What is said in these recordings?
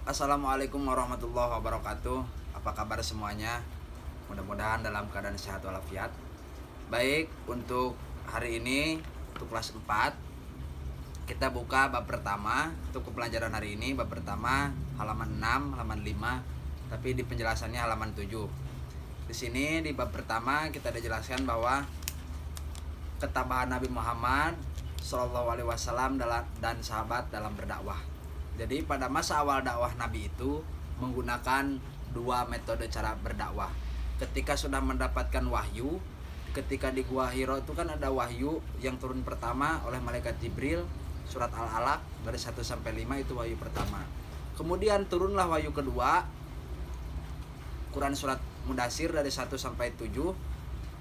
Assalamualaikum warahmatullahi wabarakatuh. Apa kabar semuanya? Mudah-mudahan dalam keadaan sehat walafiat. Baik, untuk hari ini untuk kelas 4 kita buka bab pertama. Untuk pelajaran hari ini bab pertama halaman 6, halaman 5, tapi di penjelasannya halaman 7. Di sini di bab pertama kita dijelaskan bahwa ketabahan Nabi Muhammad SAW dan sahabat dalam berdakwah. Jadi pada masa awal dakwah Nabi itu menggunakan dua metode cara berdakwah. Ketika sudah mendapatkan wahyu, ketika di Gua Hiro itu kan ada wahyu yang turun pertama oleh malaikat Jibril, surat Al-Alaq dari 1 sampai 5 itu wahyu pertama. Kemudian turunlah wahyu kedua, Quran surat Mudatsir dari 1 sampai 7,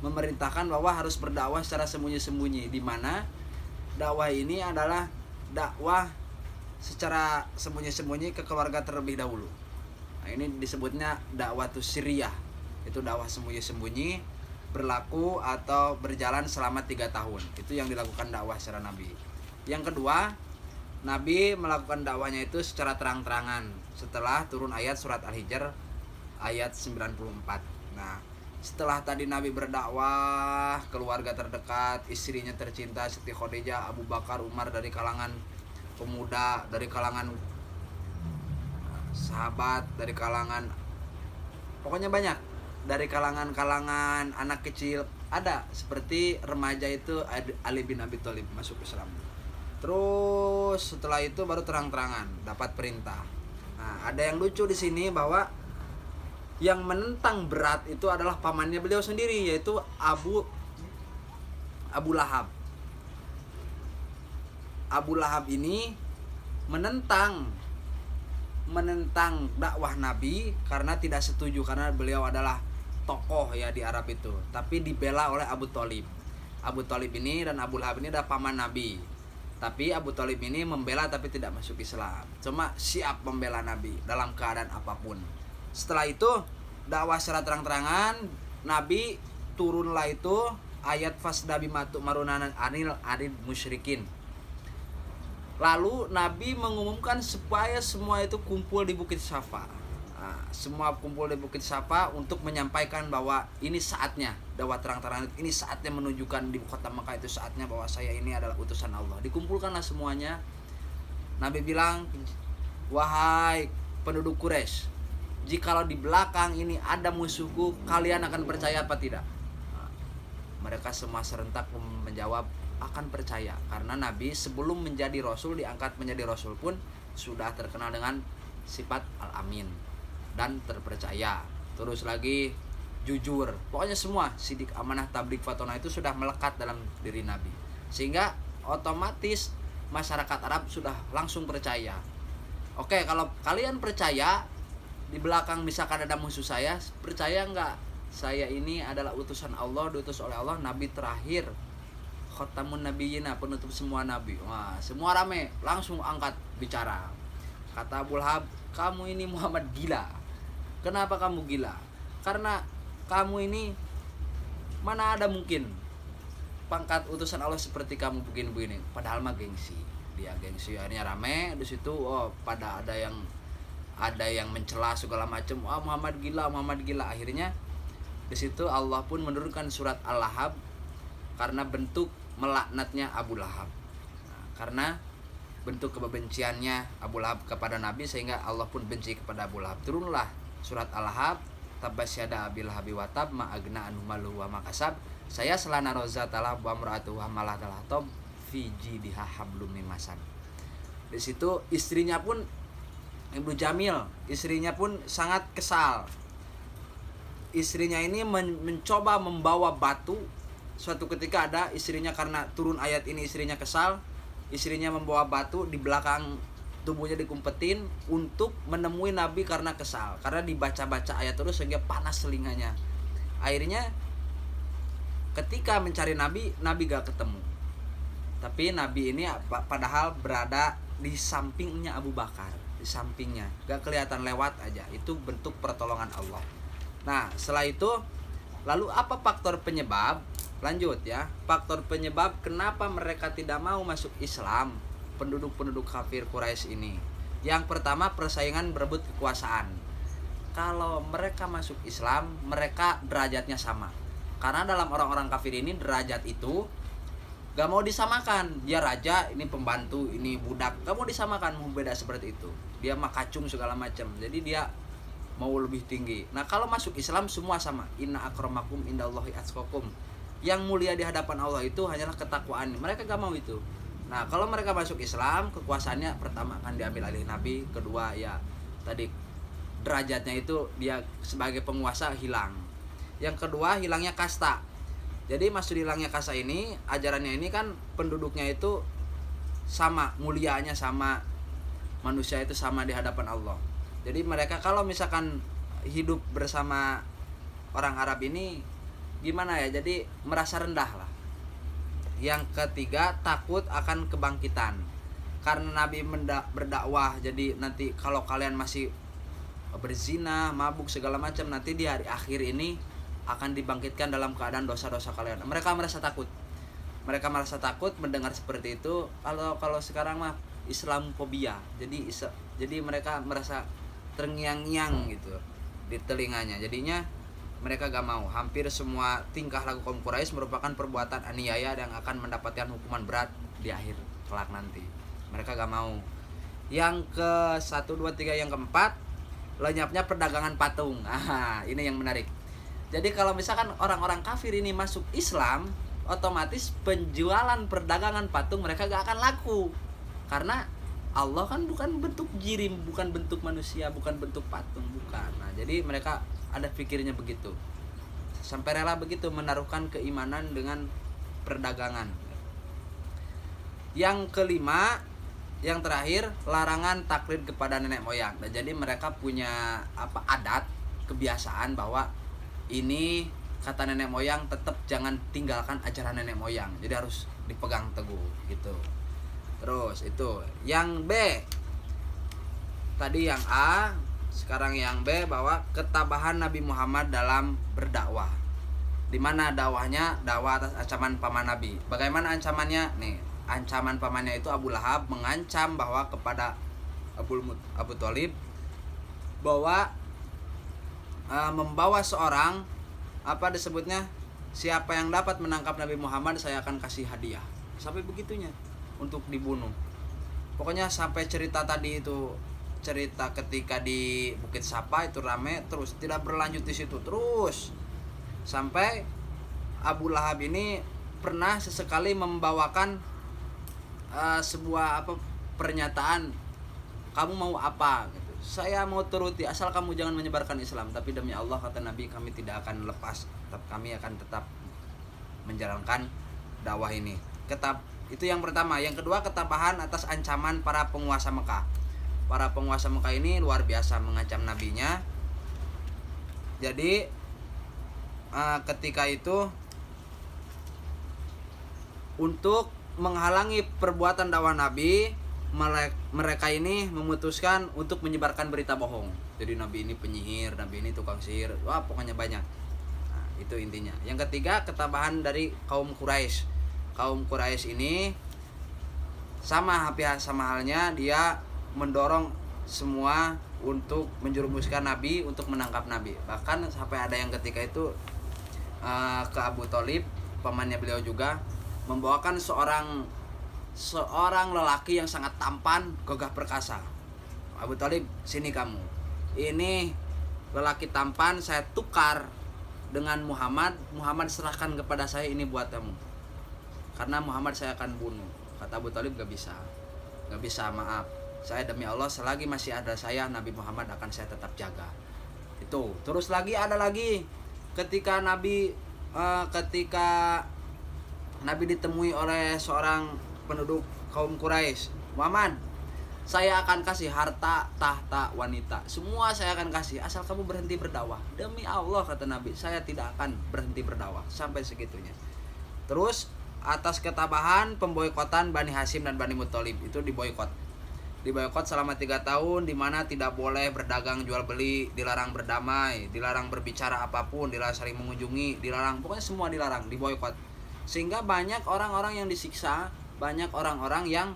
memerintahkan bahwa harus berdakwah secara sembunyi-sembunyi, di mana dakwah ini adalah dakwah secara sembunyi-sembunyi ke keluarga terlebih dahulu. Nah, ini disebutnya dakwatus sirriyah. Itu dakwah sembunyi-sembunyi, berlaku atau berjalan selama 3 tahun. Itu yang dilakukan dakwah secara Nabi. Yang kedua, Nabi melakukan dakwahnya itu secara terang-terangan setelah turun ayat surat Al-Hijr ayat 94. Nah, setelah tadi Nabi berdakwah, keluarga terdekat, istrinya tercinta Siti Khadijah, Abu Bakar, Umar dari kalangan pemuda, dari kalangan sahabat, dari kalangan pokoknya banyak, dari kalangan anak kecil ada, seperti remaja itu Ali bin Abi Thalib masuk Islam. Terus setelah itu baru terang-terangan dapat perintah. Nah, ada yang lucu di sini bahwa yang menentang berat itu adalah pamannya beliau sendiri, yaitu Abu Lahab. Abu Lahab ini menentang dakwah Nabi karena tidak setuju, karena beliau adalah tokoh ya di Arab itu, tapi dibela oleh Abu Thalib. Abu Thalib ini dan Abu Lahab ini adalah paman Nabi, tapi Abu Thalib ini membela tapi tidak masuk Islam, cuma siap membela Nabi dalam keadaan apapun. Setelah itu dakwah secara terang-terangan, Nabi turunlah itu ayat fasdabi matu marunanan anil musyrikin. Lalu Nabi mengumumkan supaya semua itu kumpul di Bukit Safa. Nah, semua kumpul di Bukit Safa untuk menyampaikan bahwa ini saatnya dakwah terang-terangan, ini saatnya menunjukkan di kota Mekah itu saatnya bahwa saya ini adalah utusan Allah. Dikumpulkanlah semuanya. Nabi bilang, wahai penduduk Quraisy, jikalau di belakang ini ada musuhku, kalian akan percaya apa tidak? Nah, mereka semua serentak menjawab akan percaya, karena Nabi sebelum menjadi Rasul, diangkat menjadi Rasul pun sudah terkenal dengan sifat Al-Amin dan terpercaya. Terus lagi jujur, pokoknya semua sidik, amanah, tabligh, fatona itu sudah melekat dalam diri Nabi, sehingga otomatis masyarakat Arab sudah langsung percaya. Oke, kalau kalian percaya, di belakang misalkan ada musuh saya, percaya nggak? Saya ini adalah utusan Allah, diutus oleh Allah, Nabi terakhir, khatamun nabiyina, penutup semua nabi. Wah, semua rame, langsung angkat bicara. Kata Abu Lahab, kamu ini Muhammad gila. Kenapa kamu gila? Karena kamu ini mana ada mungkin pangkat utusan Allah seperti kamu begini-begini. Padahal mah gengsi. Dia gengsi, akhirnya rame di situ. Oh, pada ada yang mencela segala macam. Wah, Muhammad gila, Muhammad gila. Akhirnya di situ Allah pun menurunkan surat Al-Lahab karena bentuk melaknatnya Abu Lahab. Nah, karena bentuk kebenciannya Abu Lahab kepada Nabi, sehingga Allah pun benci kepada Abu Lahab. Turunlah surat Al-Lahab, tabasyada Abil Lahabi wa tab ma agna anhu maluhu wa makasab, saya selana rozatalah wa amra'atuhu hamalah talatab fi jidha hablum min masad. Di situ istrinya pun, Ibu Jamil, istrinya pun sangat kesal. Istrinya ini mencoba membawa batu. Suatu ketika ada istrinya, karena turun ayat ini istrinya kesal, istrinya membawa batu di belakang tubuhnya, dikumpetin untuk menemui Nabi karena kesal, karena dibaca-baca ayat terus sehingga panas telinganya. Akhirnya ketika mencari Nabi, Nabi gak ketemu. Tapi Nabi ini padahal berada di sampingnya Abu Bakar, di sampingnya, gak kelihatan, lewat aja. Itu bentuk pertolongan Allah. Nah, setelah itu lalu apa faktor penyebab? Lanjut ya, faktor penyebab kenapa mereka tidak mau masuk Islam, penduduk-penduduk kafir Quraisy ini. Yang pertama, persaingan berebut kekuasaan. Kalau mereka masuk Islam, mereka derajatnya sama. Karena dalam orang-orang kafir ini derajat itu gak mau disamakan. Dia raja, ini pembantu, ini budak, gak mau disamakan, mau beda seperti itu. Dia mah kacung segala macam. Jadi dia mau lebih tinggi. Nah, kalau masuk Islam semua sama. Inna akramakum indallahi atqakum. Yang mulia di hadapan Allah itu hanyalah ketakwaan. Mereka gak mau itu. Nah, kalau mereka masuk Islam, kekuasaannya pertama akan diambil alih Nabi, kedua ya tadi derajatnya itu dia sebagai penguasa hilang. Yang kedua, hilangnya kasta. Jadi maksud hilangnya kasta ini, ajarannya ini kan penduduknya itu sama, mulianya sama, manusia itu sama di hadapan Allah. Jadi mereka kalau misalkan hidup bersama orang Arab ini gimana ya, jadi merasa rendah lah. Yang ketiga, takut akan kebangkitan. Karena Nabi berdakwah, jadi nanti kalau kalian masih berzina, mabuk segala macam, nanti di hari akhir ini akan dibangkitkan dalam keadaan dosa-dosa kalian. Mereka merasa takut. Mereka merasa takut mendengar seperti itu. Kalau sekarang mah Islamfobia. Jadi mereka merasa terngiang-ngiang gitu di telinganya. Jadinya mereka gak mau. Hampir semua tingkah laku kaum Quraisy merupakan perbuatan aniaya yang akan mendapatkan hukuman berat di akhir kelak nanti. Mereka gak mau. Yang ke 1, 2, 3, yang keempat, lenyapnya perdagangan patung. Ini yang menarik. Jadi kalau misalkan orang-orang kafir ini masuk Islam, otomatis penjualan perdagangan patung mereka gak akan laku. Karena Allah kan bukan bentuk jirim, bukan bentuk manusia, bukan bentuk patung, bukan. Nah, jadi mereka ada pikirnya begitu. Sampai rela begitu menaruhkan keimanan dengan perdagangan. Yang kelima, yang terakhir, larangan taklid kepada nenek moyang. Nah, jadi mereka punya adat, kebiasaan bahwa ini kata nenek moyang tetap jangan tinggalkan ajaran nenek moyang. Jadi harus dipegang teguh gitu. Terus itu yang B. Tadi yang A, sekarang yang B, bahwa ketabahan Nabi Muhammad dalam berdakwah. Di mana dakwahnya? Dakwah atas ancaman paman Nabi. Bagaimana ancamannya? Nih, ancaman pamannya itu Abu Lahab mengancam bahwa kepada Abu Thalib bahwa membawa seorang disebutnya, siapa yang dapat menangkap Nabi Muhammad saya akan kasih hadiah. Sampai begitunya untuk dibunuh. Pokoknya sampai cerita tadi itu, cerita ketika di Bukit Sapa itu rame, terus tidak berlanjut di situ terus sampai Abu Lahab ini pernah sesekali membawakan sebuah pernyataan, kamu mau apa gitu. Saya mau turuti asal kamu jangan menyebarkan Islam. Tapi demi Allah, kata Nabi, kami tidak akan lepas, kami akan tetap menjalankan dakwah ini. Itu yang pertama. Yang kedua, ketabahan atas ancaman para penguasa Mekah. Para penguasa Mekah ini luar biasa mengancam nabinya. Jadi ketika itu untuk menghalangi perbuatan dakwah Nabi, mereka ini memutuskan untuk menyebarkan berita bohong. Jadi Nabi ini penyihir, Nabi ini tukang sihir, wah pokoknya banyak. Nah, itu intinya. Yang ketiga, ketabahan dari kaum Quraisy. Kaum Quraisy ini sama halnya dia mendorong semua untuk menjerumuskan Nabi, untuk menangkap Nabi. Bahkan sampai ada yang ketika itu ke Abu Thalib, pamannya beliau juga, membawakan seorang lelaki yang sangat tampan, gagah perkasa. Abu Thalib, sini kamu. Ini lelaki tampan saya tukar dengan Muhammad. Muhammad serahkan kepada saya, ini buat kamu. Karena Muhammad saya akan bunuh. Kata Abu Thalib, gak bisa, maaf. Saya demi Allah, selagi masih ada saya, Nabi Muhammad akan saya tetap jaga. Itu. Terus lagi ada lagi ketika Nabi ditemui oleh seorang penduduk kaum Quraisy. Muhammad, saya akan kasih harta, tahta, wanita, semua saya akan kasih asal kamu berhenti berdakwah. Demi Allah, kata Nabi, saya tidak akan berhenti berdakwah sampai segitunya. Terus atas ketabahan pemboikotan Bani Hashim dan Bani Muthalib, itu diboikot selama 3 tahun, di mana tidak boleh berdagang jual beli, dilarang berdamai, dilarang berbicara apapun, dilarang saling mengunjungi, dilarang, pokoknya semua dilarang, diboikot. Sehingga banyak orang-orang yang disiksa, banyak orang-orang yang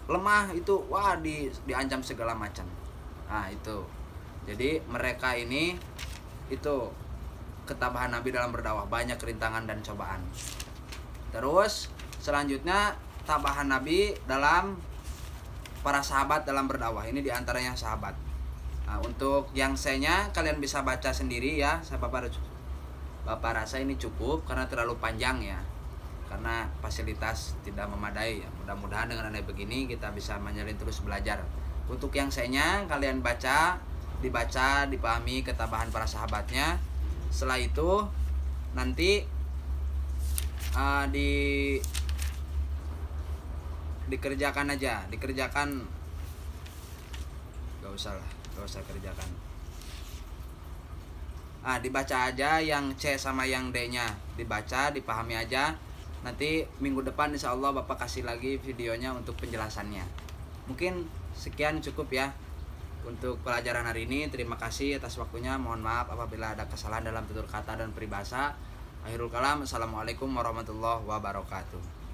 lemah itu wah diancam segala macam. Nah itu, jadi mereka ini itu ketabahan Nabi dalam berdakwah, banyak rintangan dan cobaan. Terus selanjutnya tabahan Nabi dalam para sahabat dalam berdakwah, ini diantaranya sahabat. Nah, untuk yang C-nya kalian bisa baca sendiri ya. Bapak rasa ini cukup karena terlalu panjang ya, karena fasilitas tidak memadai ya. Mudah-mudahan dengan adanya begini kita bisa menjalin terus belajar. Untuk yang C-nya kalian dibaca, dipahami ketabahan para sahabatnya. Setelah itu nanti dikerjakan aja, gak usah kerjakan. Dibaca aja yang C sama yang D-nya, dibaca, dipahami aja. Nanti minggu depan insya Allah Bapak kasih lagi videonya untuk penjelasannya. Mungkin sekian cukup ya untuk pelajaran hari ini. Terima kasih atas waktunya. Mohon maaf apabila ada kesalahan dalam tutur kata dan peribahasa. Akhirul kalam. Assalamualaikum warahmatullahi wabarakatuh.